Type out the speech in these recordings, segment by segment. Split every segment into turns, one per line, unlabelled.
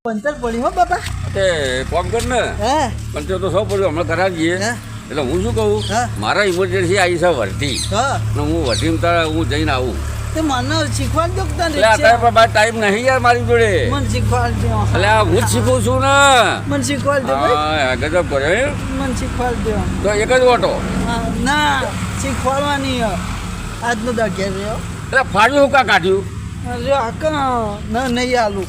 Puncture પડી હો બાપા
તે કોમ કર ને
હા
પંચર તો સૌ પડ્યું હમણાં કરાવી જઈએ એટલે હું શું કહું
હા.
મારા ઇમરજન્સી આવી છે વર્ધી
હા
ને હું વર્ધીમાં તારા હું જઈને આવું
તે મને શીખવાડજો કે તને
એટલે અત્યારે પણ બાર ટાઈમ નહીં યાર મારી જોડે
મને શીખવાડજો
એટલે આ હું જ શીખું છું ને
મને શીખવાડજો ભાઈ
હા ગજબ કર્યો
મને શીખવાડજો
તો એક જ ઓટો
હા, ના શીખવાડવાની આજનો દાખલ રહ્યો
એટલે ફાડ્યું હું કાં કાઢ્યું
અરે આકા ના નહીં આલું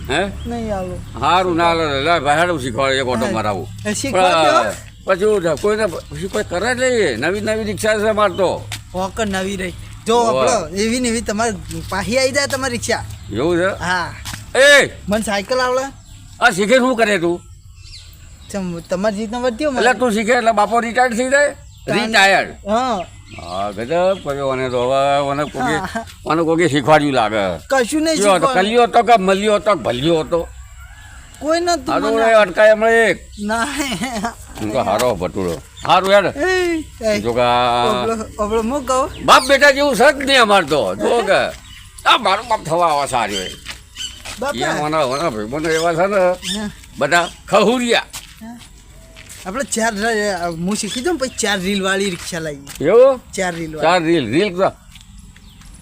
હે
નહીં આલું
સારું ના લે ભાઈ શીખવાડે એક ઓટો મરાવું
શીખવાડજો
પછી કોઈને પછી કોઈ કરે જ નહીં નવી નવી રિક્ષા છે મારતો
હોકર નવી રહી જો આપણો એવી ને એવી તમારે પાહી આવી જાય તમારી રિક્ષા
એવું છે
હા
એ
મને સાયકલ આવડે
આ શીખે શું કરે તું
તમારી રીતના વધ્યો
એટલે તું શીખે એટલે બાપો રિટાયર્ડ થઈ જાય રિટાયર્ડ
હા
હા ગજબ કર્યો અને તો હવે મને કોકે શીખવાડ્યું લાગે
કશું નહીં
જો તો
શીખવાડ્યું
કલ્યો હતો કે મળ્યો હતો કે ભલ્યો હતો
કોઈ નતું
આ તો
મને.
અટકાય હમણાં એક
ના
હું કહું હારો ભટુડો સારું યાર જો કે
અબળો હું કહું
બાપ બેટા જેવું સજ નહીં અમાર તો જો કે આ મારો બાપ થવા આવા સારું
બાપા
મને એવા છે ને બધા ખહુરિયા
આપણે ચાર હું શીખી જાઉં પછી 4 રીલ વાળી રિક્ષા લાવી
એવું
4 રીલ વાળી
ચાર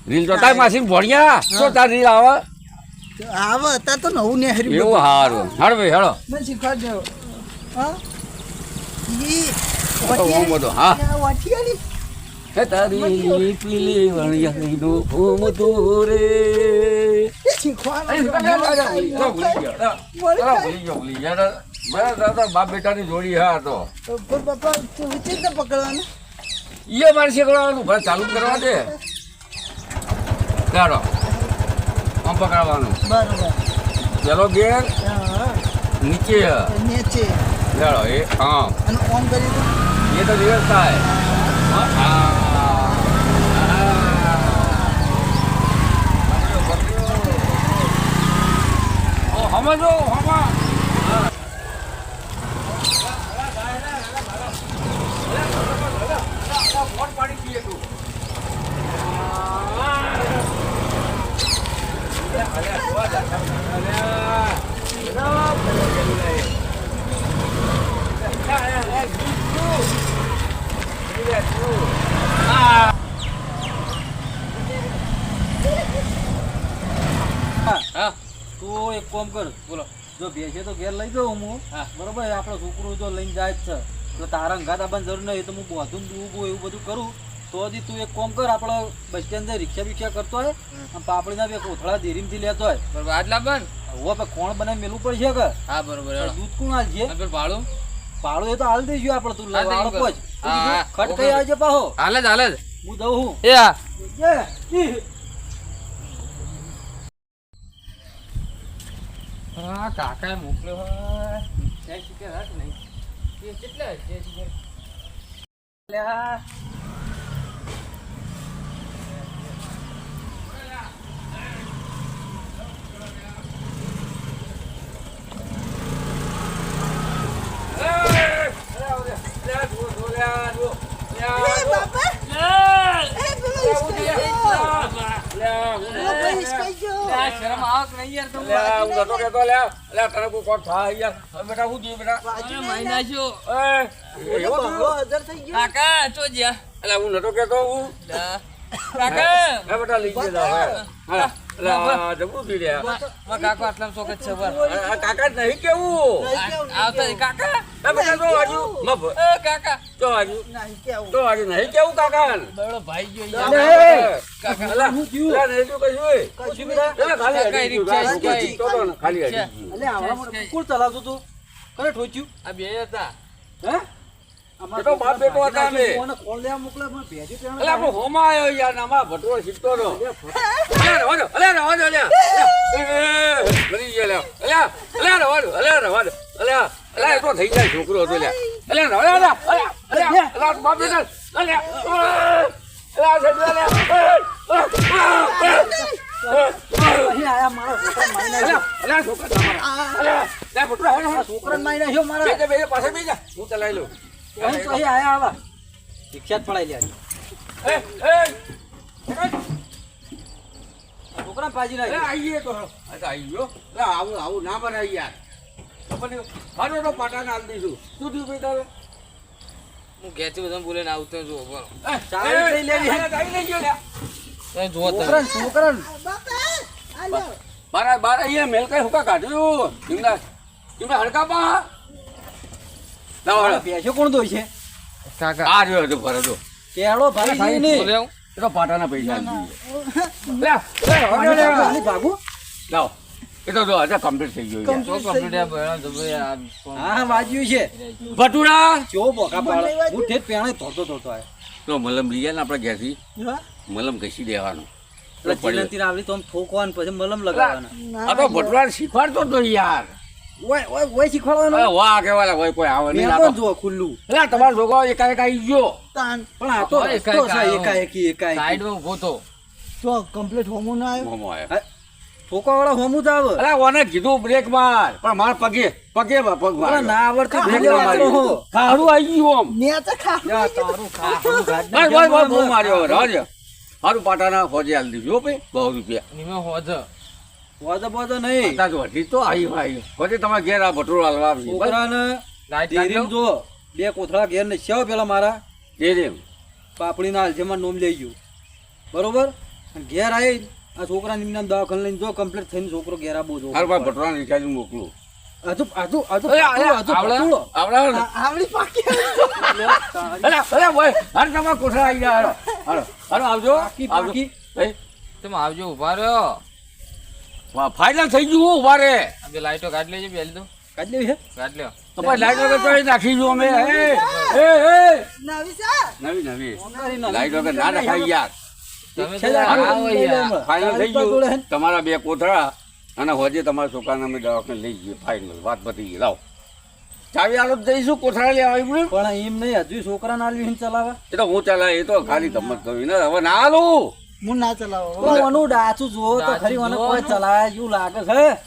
રીલ તો તાર માસી ભણ્યા શું તાર રીલ આવે
આવે અત્યારે તો નવું નેહર્યું
એવું સારું હાડ ભાઈ હાડો
મને શીખવાડજો હા
ઓમ બધો હા
વાઠિયાની
હે તારી પીલી વણિયાનો ઓમ તો રે મારા દાદા બાપ બેટાની જોડી હા તો
બાપા તું ચિંતા પકડવાનું
એ મારે શીખવાડવાનું ભાઈ ચાલુ કરવા દે ચાલો આમ પકડવાનું
બરોબર
પેલો ગેર
હા
નીચે
નીચે
ચાલો એ હા
અને ઓન કરી દો
એ તો દિવસ થાય સમજો હમા
તું એક કામ કર બોલો જો ભેંસે તો ઘેર લઈ જાઉં હું બરોબર આપણો છોકરો જો લઈને જાય જ છે તો તારા અંગાત આવવાની જરૂર નહીં તો હું બોધું ડૂબું એવું બધું કરું તો હજી તું એક કામ કર આપણે બસ સ્ટેન્ડ રિક્ષા બિક્ષા કરતો હોય અને પાપડીના બે કોથળા ધીરીમથી લેતો હોય
બરોબર આજ લાવવાનું
હવે કોણ બનાવી મેલું પડશે કે
હા બરોબર હેડો.
દૂધ કોણ હાલશે
ભાડું
પાડો એ તો હાલ દઈશું આપણે તું
હાલ દઈશું
વાળો
બસ.
પહોંચ
હા,
ખટ
ઓકે.
કઈ આવજે પાહો
હાલ જ
હું દઉં હું
એ હા હા કાકાએ મોકલ્યો હોય ત્યાં શીખે રાખ નહીં એ કેટલા છે શીખે લ્યા શરમ આવક નહીં યાર તમને મહિના છો કાકા ચો જ્યા
હું નતો કેતો હું
કાકા
બેટા લઈ ગયા જબરું થઈ રહ્યા
કાકો આટલા શોખ જ છે
કાકા નહીં કેવું
આવતા કાકા
બેટા તો આજુ
કાકા
તો આજુ નહીં કેવું કાકા
બળો ભાઈ ગયો
કોણ ચલાવતું તું કરે ઠોચ્યું
આ બે હતા
હે
તો બાપ બેટો હતા અમે.
કોણ લેવા મોકલે મને ભેજી પેણ
અલે આપણો હોમા આવ્યો યાર નામાં ભટવો શીખતો હતો અલે રવાજો અલે બની ગયો રવાજો અલે એ તો થઈ જાય છોકરો હતો લ્યા અલે રવાજો બાપ બેટા અલે
છોકરા મારી નાખ્યો મારા
પાસે બેજા હું ચલાવી લઉં
અહીં આયા આવા રિક્ષા જ પડાઈ લે
એ
છોકરા પાજી
અરે
નાખી
આઈએ તો અચ્છા આવી ગયો અરે આવું આવું ના બનાય યાર તો હારો તો પાટાને હાલ દઈશું શું થયું ભાઈ તારે
હું ઘેરથી બધા બોલીને આવતો જુઓ બોલો
ચાવી લઈ લેવી.
લઈ ગયો લ્યા
તમે જુઓ તમે
છોકરા
બારા બારા અહીંયા મેલકાઈ હુકા કાઢ્યું એમના હડકાપા લાવો હાલો.
બેસો કોણ દોય છે
કાકા
આ રહ્યો હતો ભરતો
કેળો ભાઈ
ભાઈ
નહીં
બોલે હું
એ તો પાટાના પૈસા આપી લે
ભાગુ
લાવો એ તો જો આજે કમ્પ્લીટ થઈ ગયું યાર.
તો કમ્પ્લીટ આ ભણ્યા જબરે આ કોણ-
હા વાજ્યું છે
ભટુડા
ચો બોકા પાડે હું ઠેઠ પેણે ધોતો ધોતો આયો
તો મલમ લઈ જાય ને આપણે ઘેરથી
હા?
મલમ ઘસી દેવાનું
એટલે ચીલંતીને આવડી તો આમ ઠોકવાનું પછી મલમ લગાવવાના
આ તો ભટુડા શીખવાડતો તો યાર
ઓય શીખવાડવાનું
અરે વાહ કેવાલા હોય કોઈ આવે નહીં
મેં
આ
પણ
તો
જુઓ ખુલ્લું
એટલે તમારો છોકરો એકાએક આવી ગયો
તાન
પણ આ તો
હા,
રસ્તો છે
એકાએક
એકાએકી
સાઈડમાં ઊભો તો
તો કમ્પ્લીટ હોમો ના આવ્યો
મોમો આવ્યો
ઠોકાવાળા હોમું જ આવે
અરે ઓને કીધું બ્રેક માર પણ માર પગે પગ
અલા,
માર
ના આવડતું
બ્રેક
બ્રેક
માર્યો.
મારવાનો હો.
ખારું આવી ગયું આમ
મેં તો ખા
યા, તારું ખાવાનું ગાડી
ભાઈ ભાઈ ભાઈ બહુ માર્યો રાજ સારું પાટાના ફોજે હાલ દીધું હો ભાઈ 100 રૂપિયા
નિમે હોજ
વાજો બાજો નહીં
અત્યારે તો હજી તો આવી ભાઈ પછી તમારે ઘેર આ ભટુરો હાલવા આવી બસ.
છોકરાને
લાઈટ
ડેરીમાં જો બે કોથળા ઘેર ને સેવ પેલા મારા
એ રે
પાપડીના હાલજેમાં નોમ લઈ ગયું બરોબર અને ઘેર આવી આ છોકરા નિમના દવાખાને લઈને જો કમ્પ્લીટ થઈને છોકરો ઘેર આબો જો
સારું ભાઈ ભટુરા રિચાર્જ મોકલું
હજુ હજુ હજુ
અરે,
પકડો, હજુ
આવડા
પકડો.
આવડી પાકી
અરે ભાઈ હાલ તમારા કોઠા આવી ગયા હાલો હાલો હાલો આવજો
પાકી,
આવજો
પાકી.
એ,
તમે આવજો ઉભા રહ્યો
વાહ, ફાઇનલ થઈ ગયું ઉભા રે
આ બે લાઈટો કાઢ લેજો બે લીધો
કાઢી લેવી છે
કાઢ લ્યો
તો ભાઈ લાઈટ વગર તો અહીં નાખી દઉં અમે એ
નવી સા
નવી નવી
ઓનારી
લાઈટ વગર ના નખાય યાર
તમે
છે
તો
યાર,
આવો
લઈ લે
યાર.
હમણાં.
ફાઇનલ થઈ
તારી જોડે હે
ગયું
ને?
તમારા 2 કોથળા અને હોજે તમારા છોકરાને અમે દવાખાને લઈ જઈએ ફાઇનલ વાત પતી ગઈ લાવો ચાવી આલો તો જઈશું કોથળા લેવા આવ્યું
પણ એમ નહીં હજુ છોકરાને આલ્યું છે ને ચલાવવા
એ તો હું ચાલે એ તો ખાલી ધમત કરવી ને હવે ના આલું
હું ના ચલાવો
પણ ઓનું ડાચું જુઓ તો ખરી મને કોઈ ચલાવે જેવું લાગે છે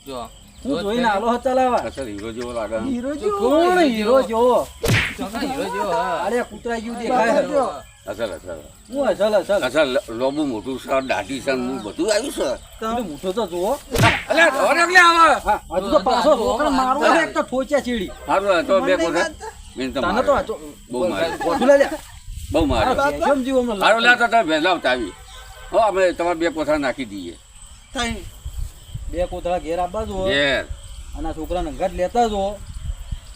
જો
હું જોઈને આલો હે ચલાવવા
અસલ હીરો જેવો લાગે
હીરો
તો કોણ હીરો જેવો
ચોકા હીરો જેવો હા
અરે કૂતરા જેવું દેખાય છે.
અસલ અસલ
હું અસલ અસલ
અસલ લોબુ મોટું સર દાઢી સર બધું આવ્યું સર
એટલું મોટો તો જુઓ
અલે ધોરક લે આવે
હા, હજુ તો પાછો છોકરા મારવો છે એક તો ઠોચ્યા ચીડી
સારું તો 2 કોથળા મેં
તને તો
તમારે
હજુ
બહુ મારે
ગોઠું લઈ લે
બહુ મારે
કેમ જીવો હમણાં
સારું લે તો તમે ભેલા આવી હો અમે તમારા 2 કોથળા નાખી દઈએ
થઈ
બે કોથળા ઘેર આપવા જુઓ
યસ
અને આ છોકરાને ઘટ લેતા જુઓ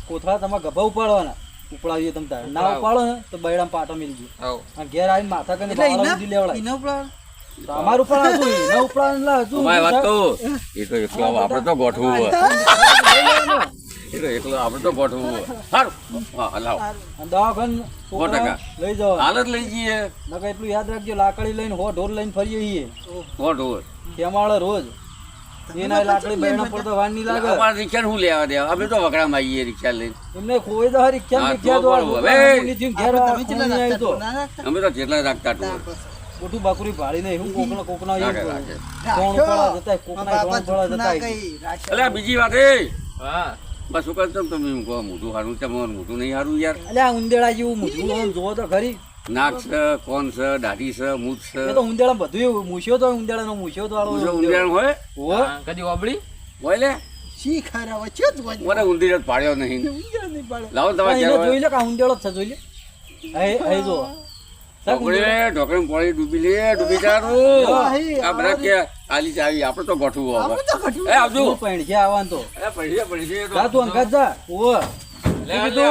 કોથળા તમારે ગભા ઉપાડવાના ઉપડાવીએ તમે તારે ના ઉપાડો ને તો બૈડામાં પાટો મિલી ગયો
આવો
અને ઘેર આવીને માથા કરીને
એટલે
બાવળા સુધી લેવડાય
ઇનો પ્લાન
તો અમારું ઉપર હતું ન ઉપડાવે એટલે હજુ
તમારી વાત કહું એ તો એકલો આપણે તો ગોઠવું હોય એ તો એકલો આપણે તો ગોઠવું હોય સારું હા લાવો
અને દવાખાને છોકરા
100%.
લઈ જાઓ
હાલ જ લઈ જઈએ
નકર એટલું યાદ રાખજો લાકડી લઈને હો ઢોર લઈને ફરીએ છીએ
ગોઠવું
કેમાળે રોજ એના લાકડી બૈણા પર તો વાર નહીં લાગે
અમારે રિક્ષા શું લેવા દેવા અમે તો વગડામાં આવીએ રિક્ષા લઈને
એમને ખોઈ તો રિક્ષા
હા,
રિક્ષા
તો
તો
બરોબર. હવે.
ઘેર
તમે કેટલા
આવી
રાખતા
તો
ના રાખતા
અમે તો જેટલા રાખતા
તાર
ટુર
પછી.
મોટું બાકુરી ભાળી નહીં હું કોકના એવું
રાખે,
કરું.
રાખે.
ત્રણ ઉપાડા જતાય,
મારા
કોકના
બાપા
ત્રણ ઉપાડા
જૂઠ ના
જતાય.
કઈ રાખ્યો.
એટલે બીજી વાત એ
હા
બસ શું કરતો તમે એમ કહો મોટું સારું તમારું મોટું નહીં સારું યાર
અલ્યા આ ઉંદેડા જેવું મૂછું આમ જોવો તો ખરી
નાક છે કોણ છે દાઢી છે મૂછ છે
એ તો ઉંદેડા બધું એવું મૂછ્યો તો ઉંદેડાનો મૂછ્યો તો વાળો
મૂછો ઊંધિયાણ હોય
હો
હા, કદી ઓબળી
હોય લે
શી ખરા વચ્ચે જ વચ્ચે.
મને ઊંધિયા જ પાડ્યો નહીં
ઊંઘ્યા નહીં પડે.
લાવો
આ
તમારે
એને
ઘેર
જોઈ લે કે આ ઉંદેડો જ છે જોઈ લે હે જો સાહેબ, ઉંદેડો.
ઢોકળી પાણી ડૂબી લે ડૂબી
હા,
જારું આ બધા કે આલી ચાવી આપણે તો ગોઠવું હવે
આપણે તો ઘટવું.
એ આવજો
તું પણ છે આવવાનું તો
એ પડી
જા તું અંગાત જા ઓ
લે લે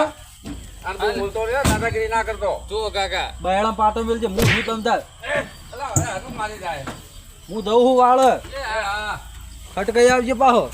આમ તું બોલતો રે દાદાગીરી ના કરતો
જુઓ કાકા
બહેણા પાટો મેલ છે હું તમ તાર
અલા હવે હાથું મારી જાય
હું દઉં હું વાળ
એ હા
ખટકાઈ આવજે પાહો